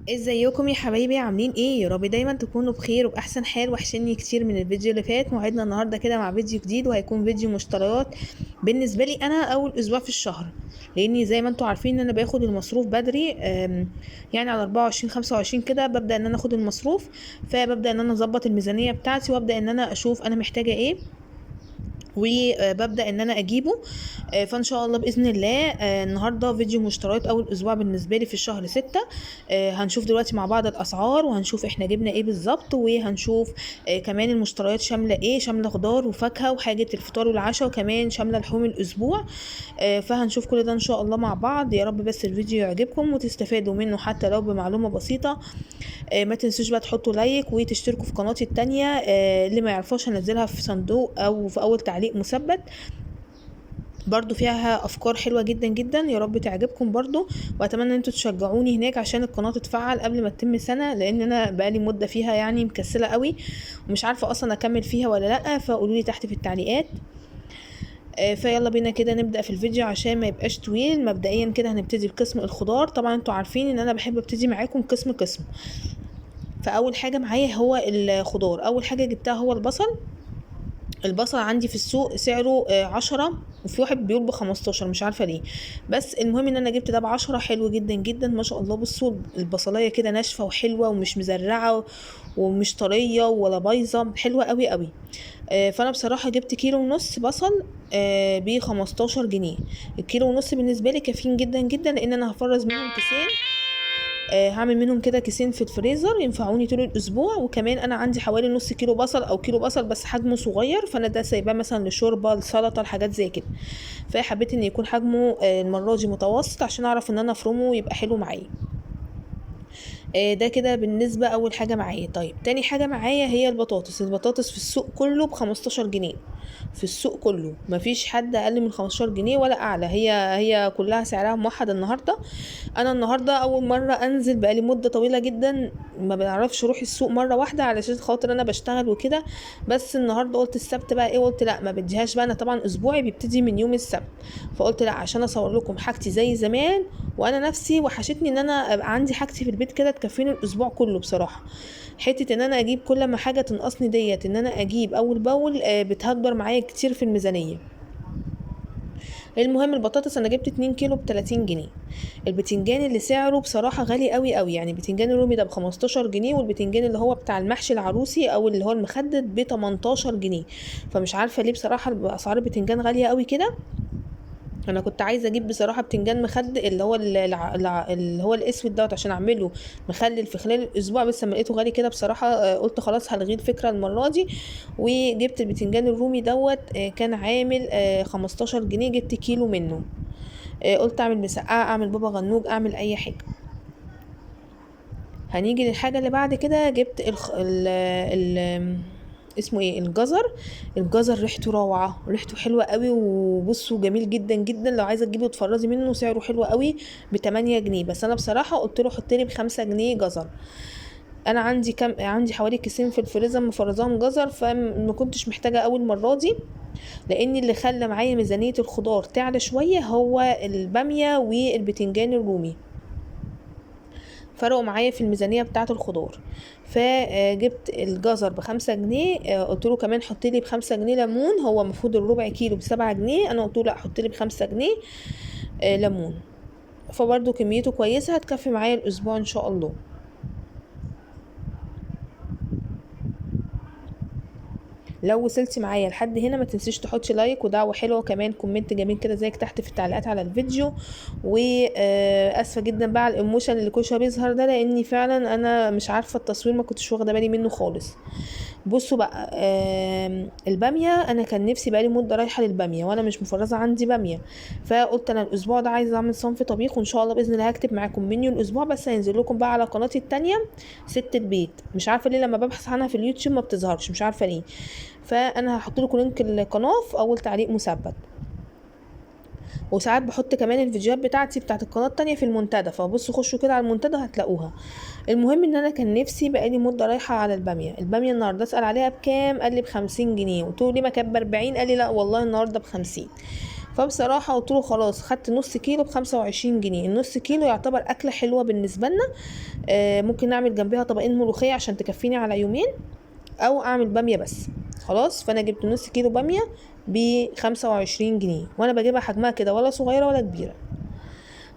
ازيكم يا حبايبي؟ عاملين ايه؟ يا رب دايما تكونوا بخير وباحسن حال. وحشني كتير من الفيديو اللي فات. موعدنا النهارده كده مع فيديو جديد، وهيكون فيديو مشتريات بالنسبه لي انا اول اسبوع في الشهر، لاني زي ما انتم عارفين ان انا باخد المصروف بدري. يعني على 24 25 كده ببدا ان انا اخد المصروف، فببدا ان انا اظبط الميزانيه بتاعتي، وابدا ان انا اشوف انا محتاجه ايه وببدأ ان انا اجيبه. فان شاء الله باذن الله النهارده فيديو مشتريات اول اسبوع بالنسبه لي في الشهر 6. هنشوف دلوقتي مع بعض الاسعار، وهنشوف احنا جبنا ايه بالظبط، وهنشوف كمان المشتريات شامله ايه، شامله خضار وفاكهه وحاجه الفطار والعشاء، وكمان شامله لحوم الاسبوع. فهنشوف كل ده ان شاء الله مع بعض. يا رب بس الفيديو يعجبكم وتستفادوا منه حتى لو بمعلومه بسيطه. ما تنسوش بقى تحطوا لايك وتشتركوا في قناتي التانية. اللي ما يعرفوش هنزلها في صندوق او في اول تعليق مثبت، برضو فيها افكار حلوة جدا جدا. يا رب تعجبكم برضو، واتمنى ان انتوا تشجعوني هناك عشان القناة تتفعل قبل ما تتم سنة، لان انا بقالي مدة فيها يعني مكسلة قوي ومش عارفة اصلا اكمل فيها ولا لا. فقولوا لي تحت في التعليقات. فيلا بينا كده نبدأ في الفيديو عشان ما يبقاش طويل. مبدئيا كده هنبتدي بقسم الخضار. طبعا انتوا عارفين ان انا بحب ابتدي معاكم قسم قسم. فاول حاجة معايا هو الخضار. اول حاجة جبتها هو البصل. البصل عندي في السوق سعره 10، وفي واحد بيقول ب15، مش عارفة ليه. بس المهم ان انا جبت ده ب10، حلو جدا جدا ما شاء الله. بصوا البصلاية كده ناشفة وحلوة ومش مزرعة ومش طرية ولا بايظة، حلوة قوي قوي. فانا بصراحة جبت كيلو ونص بصل ب15 جنيه. الكيلو ونص بالنسبة لي كافيين جدا جدا، لان انا هفرز منهم كيسين. هعمل منهم كده كيسين في الفريزر ينفعوني طول الاسبوع. وكمان انا عندي حوالي نص كيلو بصل او كيلو بصل بس حجمه صغير، فانا ده سايباه مثلا لشوربه، لسلطه، لحاجات زي كده. فحبيت ان يكون حجمه المره دي متوسط عشان اعرف ان انا افرمه يبقى حلو معايا. ده كده بالنسبة أول حاجة معايا. طيب تاني حاجة معايا هي البطاطس. البطاطس في السوق كله ب15 جنيه. في السوق كله مفيش حد أقل من 15 جنيه ولا أعلى. هي كلها سعرها موحد النهاردة. أنا النهاردة أول مرة أنزل، بقالي مدة طويلة جدا ما بنعرفش أروح السوق مرة واحدة علشان خاطر أنا بشتغل وكده. بس النهاردة قلت السبت بقى إيه، قلت لأ ما بديهاش بقى. أنا طبعا أسبوعي بيبتدي من يوم السبت، فقلت لأ عشان أصور لكم حاجتي زي زمان. وانا نفسي وحشتني ان انا ابقى عندي حاجتي في البيت كده تكفيني الاسبوع كله بصراحه. حته ان انا اجيب كل ما حاجه تنقصني ديت ان انا اجيب اول باول بتهدر معايا كتير في الميزانيه. المهم البطاطس انا جبت 2 كيلو ب30 جنيه. البتنجان اللي سعره بصراحه غالي قوي قوي، يعني بتنجان الرومي ده ب15 جنيه، والبتنجان اللي هو بتاع المحشي العروسي او اللي هو المخدد ب18 جنيه. فمش عارفه ليه بصراحه اسعار البتنجان غاليه قوي كده. انا كنت عايزه اجيب بصراحه بتنجان مخد اللي هو اللي هو الاسود دوت عشان اعمله مخلل في خلال الاسبوع، بس لما لقيته غالي كده بصراحه قلت خلاص هلغي الفكره المره دي. وجبت البتنجان الرومي دوت كان عامل 15 جنيه، جبت كيلو منه. قلت اعمل مسقعه، اعمل بابا غنوج، اعمل اي حاجه. هنيجي للحاجه اللي بعد كده. جبت ال اسمه ايه، الجزر. الجزر ريحته روعه، ريحته حلوه قوي، وبصوا جميل جدا جدا. لو عايزه تجيبي وتفرزي منه سعره حلو قوي ب8 جنيه. بس انا بصراحه قلت له حط لي ب5 جنيه جزر. انا عندي حوالي كيسين في الفريزر مفرزاهم جزر، فما كنتش محتاجه اول مره دي. لان اللي خلى معايا ميزانيه الخضار تعلى شويه هو الباميه والبتنجان الرومي، فرقوا معايا في الميزانية بتاعة الخضار. فجبت الجزر ب5 جنيه. قلت له كمان حط لي ب5 جنيه ليمون. هو المفروض الربع كيلو ب7 جنيه، انا قلت له لا حط لي ب5 جنيه ليمون. فبرضه كميته كويسة هتكفي معايا الاسبوع ان شاء الله. لو وصلتي معايا لحد هنا ما تنسيش تحطي لايك ودعوه حلوه، كمان كومنت جميل كده زيك تحت في التعليقات على الفيديو. واسفه جدا بقى على الايموشن اللي كل شويه بيظهر ده، لاني فعلا انا مش عارفه التصوير ما كنتش واخده بالي منه خالص. بصوا بقى الباميه، انا كان نفسي بقالي مده رايحه للباميه وانا مش مفرزه عندي باميه. فقلت انا الاسبوع ده عايزه اعمل صنف طبيخ، وان شاء الله باذن الله هكتب معاكم منيو الاسبوع، بس هينزل لكم بقى على قناتي التانية ست البيت. مش عارفه ليه لما ببحث عنها في اليوتيوب ما بتظهرش، مش عارفه ليه. فانا هحط لكم لينك القناه في اول تعليق مثبت. وساعات بحط كمان الفيديوهات بتاعتي بتاعت القناه التانية في المنتدى، فبصوا خشوا كده على المنتدى هتلاقوها. المهم ان انا كان نفسي بقالي مده رايحه على الباميه. الباميه النهارده اسال عليها بكام، قال لي ب50 جنيه. قلت له ليه ما كانت ب40؟ قال لي لا والله النهارده ب50. فبصراحة قلت له خلاص، خدت نص كيلو ب25 جنيه. النص كيلو يعتبر اكلة حلوة بالنسبة لنا. ممكن نعمل جنبها طبقين ملوخية عشان تكفيني على يومين، او اعمل بامية بس. خلاص، فانا جبت نص كيلو بامية ب25 جنيه، وانا بجيبها حجمها كده، ولا صغيرة ولا كبيرة.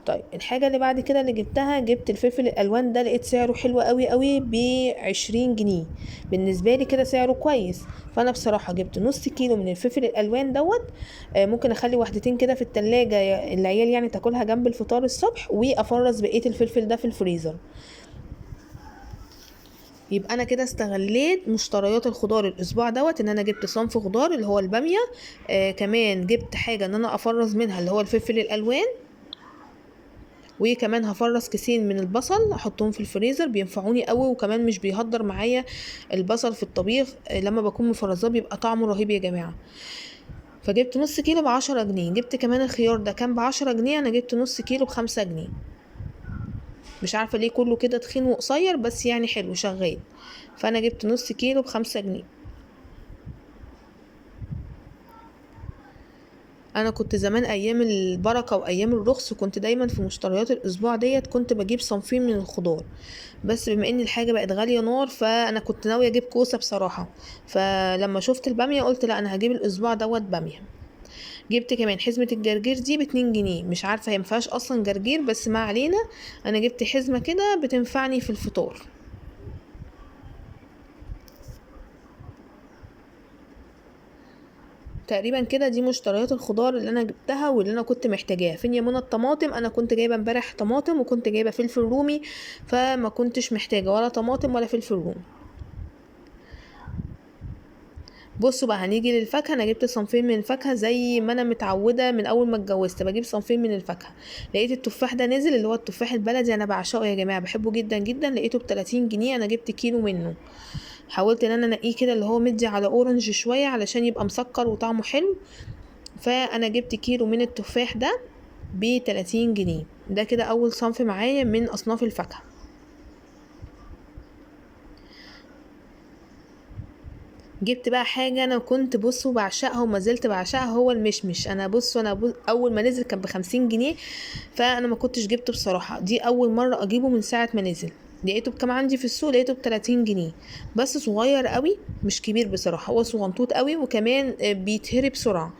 طيب الحاجة اللي بعد كده اللي جبتها، جبت الفلفل الالوان ده، لقيت سعره حلو قوي قوي ب20 جنيه. بالنسبة لي كده سعره كويس. فانا بصراحة جبت نص كيلو من الفلفل الالوان دوت. ممكن اخلي واحدتين كده في التلاجة، العيال يعني تاكلها جنب الفطار الصبح، وافرز بقية الفلفل ده في الفريزر. يبقى انا كده استغليت مشتريات الخضار الاسبوع دوت، ان انا جبت صنف خضار اللي هو البامية. كمان جبت حاجة ان انا افرز منها اللي هو الفلفل الالوان، وكمان هفرز كيسين من البصل احطهم في الفريزر، بينفعوني قوي، وكمان مش بيهدر معايا البصل في الطبيخ. لما بكون مفرزاه بيبقى طعمه رهيب يا جماعه. فجبت نص كيلو ب10 جنيه. جبت كمان الخيار ده كان ب10 جنيه، انا جبت نص كيلو ب5 جنيه. مش عارفه ليه كله كده تخين وقصير، بس يعني حلو شغال. فانا جبت نص كيلو ب5 جنيه. انا كنت زمان ايام البركه وايام الرخص، كنت دايما في مشتريات الاسبوع ديت كنت بجيب صنفين من الخضار. بس بما ان الحاجه بقت غاليه نار، فانا كنت ناويه اجيب كوسه بصراحه. فلما شفت الباميه قلت لا، انا هجيب الاسبوع دوت باميه. جبت كمان حزمه الجرجير دي ب2 جنيه. مش عارفه هي مفيهاش اصلا جرجير، بس ما علينا. انا جبت حزمه كده بتنفعني في الفطار. تقريبا كده دي مشتريات الخضار اللي انا جبتها واللي انا كنت محتاجاها. فين يا منى الطماطم؟ انا كنت جايبه امبارح طماطم، وكنت جايبه فلفل رومي، فما كنتش محتاجه ولا طماطم ولا فلفل رومي. بصوا بقى، هنيجي للفاكهه. انا جبت صنفين من الفاكهه زي ما انا متعوده من اول ما اتجوزت، بجيب صنفين من الفاكهه. لقيت التفاح ده نزل، اللي هو التفاح البلدي، انا بعشقه يا جماعه، بحبه جدا جدا. لقيته ب30 جنيه، انا جبت كيلو منه. حاولت ان انا انقيه كده اللي هو مدي على اورنج شويه علشان يبقى مسكر وطعمه حلو. فانا جبت كيلو من التفاح ده ب30 جنيه. ده كده اول صنف معايا من اصناف الفاكهه. جبت بقى حاجه انا كنت بصوا بعشقها وما زلت بعشقها، هو المشمش. اول ما نزل كان ب50 جنيه. فانا ما كنتش جبته بصراحه، دي اول مره اجيبه من ساعه ما نزل. لقيته بكام عندي في السوق؟ لقيته ب30 جنيه. بس صغير قوي، مش كبير بصراحه، هو صغنطوط قوي، وكمان بيتهري بسرعه.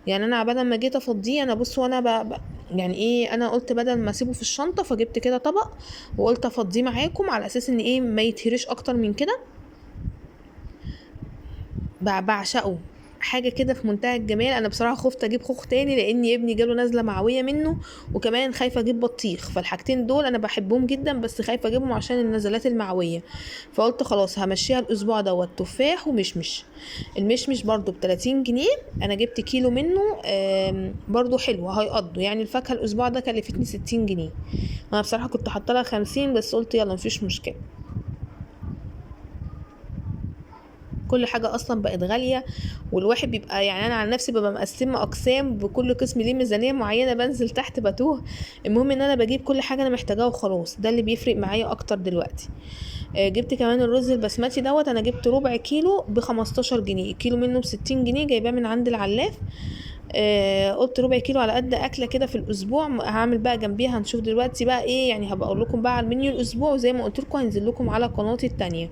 يعني انا بدل ما جيت افضيه، انا بص وانا يعني ايه، انا قلت بدل ما اسيبه في الشنطه، فجبت كده طبق وقلت افضيه معاكم على اساس ان ايه ما يتهريش اكتر من كده. بعشقه. حاجه كده في منتهى الجمال. انا بصراحه خفت اجيب خوخ تاني، لان ابني جاله نزله معويه منه، وكمان خايفه اجيب بطيخ. فالحاجتين دول انا بحبهم جدا، بس خايفه اجيبهم عشان النزلات المعويه. فقلت خلاص همشيها الاسبوع دوت تفاح ومشمش. المشمش برضو ب30 جنيه. انا جبت كيلو منه. برضو حلو هيقضوا، يعني الفاكهه الاسبوع ده كلفتني 60 جنيه. انا بصراحه كنت حاطه لها 50، بس قلت يلا مفيش مشكله. كل حاجة اصلا بقت غالية، والواحد بيبقى يعني، انا عن نفسي ببقى مقسمة اقسام، بكل قسم ليه ميزانية معينة، بنزل تحت بتوه. المهم ان انا بجيب كل حاجة انا محتاجاها وخلاص، ده اللي بيفرق معايا اكتر دلوقتي. جبت كمان الرز البسمتي دوت. انا جبت ربع كيلو ب15 جنيه، الكيلو منه ب60 جنيه، جايباه من عند العلاف. قلت ربع كيلو على قد اكله كده في الاسبوع. هعمل بقى جنبيها، هنشوف دلوقتي بقى ايه، يعني هبقى اقول لكم بقى على المنيو الاسبوع، وزي ما قلت لكم هنزل لكم على قناتي التانية.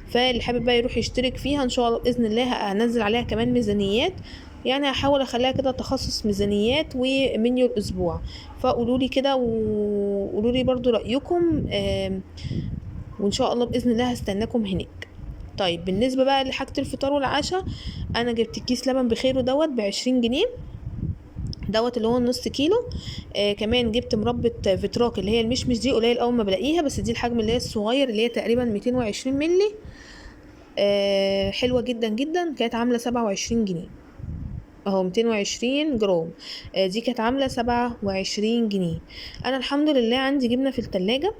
فاللي حابب بقى يروح يشترك فيها ان شاء الله باذن الله هنزل عليها كمان ميزانيات. يعني هحاول اخليها كده تخصص ميزانيات ومنيو الاسبوع. فقولوا لي كده وقولوا لي برضو رايكم. وان شاء الله باذن الله هستناكم هناك. طيب بالنسبه بقى لحاجه الفطار والعشاء، انا جبت كيس لبن بخيره دوت ب20 جنيه، دوت اللي هو النص كيلو. كمان جبت مربى فيتراك اللي هي المشمش دي، قليل اول ما بلاقيها، بس دي الحجم اللي هي الصغير اللي هي تقريبا 220 ملي. حلوة جدا جدا، كانت عاملة 27 جنيه. اهو 220 جرام. دي كانت عاملة 27 جنيه. انا الحمد لله عندي جبنة في التلاجة.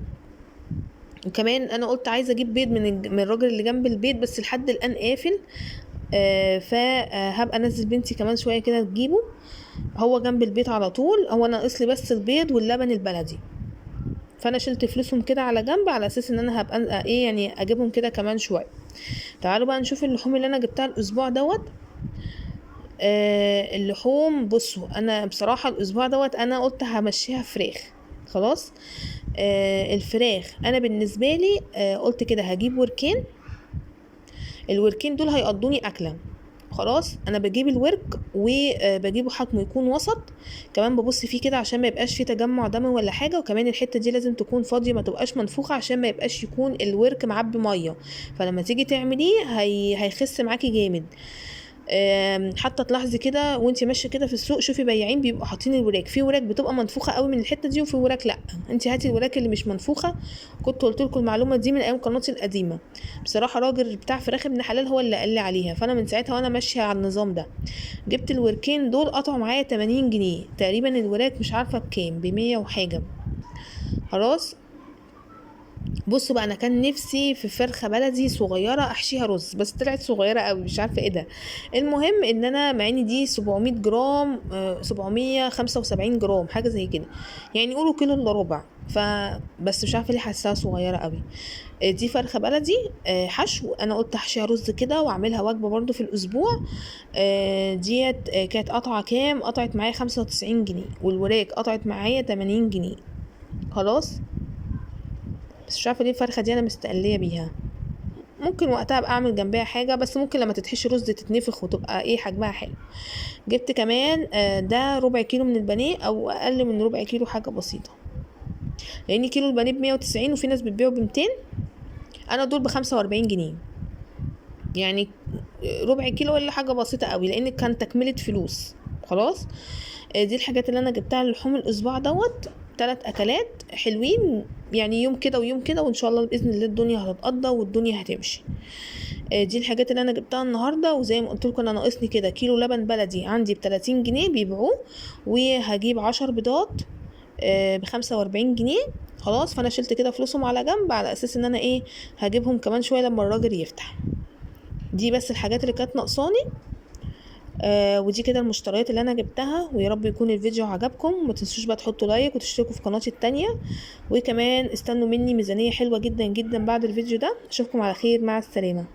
وكمان انا قلت عايزة اجيب بيض من الراجل اللي جنب البيت، بس لحد الان قافل. فهبقى انزل بنتي كمان شوية كده تجيبه. هو جنب البيت على طول، هو ناقص لي بس البيض واللبن البلدي. فانا شلت فلوسهم كده على جنب، على اساس ان انا هبقى ايه يعني اجيبهم كده كمان شويه. تعالوا بقى نشوف اللحوم اللي انا جبتها الاسبوع دوت. اللحوم، بصوا انا بصراحة الاسبوع دوت انا قلت همشيها فراخ. خلاص. الفراخ انا بالنسبة لي قلت كده هجيب وركين. الوركين دول هيقضوني اكلة. خلاص انا بجيب الورك وبجيبه حجمه يكون وسط. كمان ببص فيه كده عشان ما يبقاش فيه تجمع دم ولا حاجه، وكمان الحته دي لازم تكون فاضيه، ما تبقاش منفوخه عشان ما يبقاش يكون الورك معبي ميه. فلما تيجي تعمليه هيخس معاكي جامد. حتى تلاحظي كده وانت ماشيه كده في السوق، شوفي بياعين بيبقوا حاطين الوراك، في وراك بتبقى منفوخه قوي من الحته دي وفي وراك لا. انت هاتي الوراك اللي مش منفوخه. كنت قلت لكم المعلومه دي من ايام قناتي القديمه. بصراحه راجل بتاع فراخ ابن حلال هو اللي قال لي عليها، فانا من ساعتها وانا ماشيه على النظام ده. جبت الوركين دول قطعوا معايا 80 جنيه تقريبا، الوراك مش عارفه بكام، ب100 وحاجه. خلاص. بصوا بقى، انا كان نفسي في فرخه بلدي صغيره احشيها رز، بس طلعت صغيره قوي مش عارفه ايه ده. المهم ان انا مع ان دي 700 جرام 775 جرام حاجه زي كده، يعني قولوا كيلو الا ربع. بس مش عارفه ليه حاساها صغيره قوي. دي فرخه بلدي حشو، انا قلت احشيها رز كده واعملها وجبه برضو في الاسبوع. ديت كانت قطعه كام؟ قطعت معايا 95 جنيه، والوراك قطعت معايا 80 جنيه. خلاص. بس مش عارفه ليه الفرخه دي انا مستقليه بيها. ممكن وقتها ابقى اعمل جنبها حاجه، بس ممكن لما تتحشي رز تتنفخ وتبقى ايه حجمها حلو. جبت كمان ده ربع كيلو من البانيه او اقل من ربع كيلو، حاجه بسيطه. لان كيلو البانيه ب190 وفي ناس بتبيعه ب200. انا دول ب45 جنيه. يعني ربع كيلو ولا حاجه بسيطه قوي، لان كان تكمله فلوس. خلاص. دي الحاجات اللي انا جبتها للحوم الاسبوع دوت. 3 اكلات حلوين، يعني يوم كده ويوم كده، وان شاء الله باذن الله الدنيا هتتقضى والدنيا هتمشي. دي الحاجات اللي انا جبتها النهارده. وزي ما قلت لكم انا ناقصني كده كيلو لبن بلدي عندي ب30 جنيه بيبيعوه، وهجيب 10 بيضات ب45 جنيه. خلاص. فانا شلت كده فلوسهم على جنب على اساس ان انا ايه هجيبهم كمان شويه لما الراجل يفتح. دي بس الحاجات اللي كانت ناقصاني. ودي كده المشتريات اللي انا جبتها. ويا رب يكون الفيديو عجبكم، وما تنسوش بقى تحطوا لايك وتشتركوا في قناتي التانية. وكمان استنوا مني ميزانية حلوة جدا جدا بعد الفيديو ده. اشوفكم على خير، مع السلامة.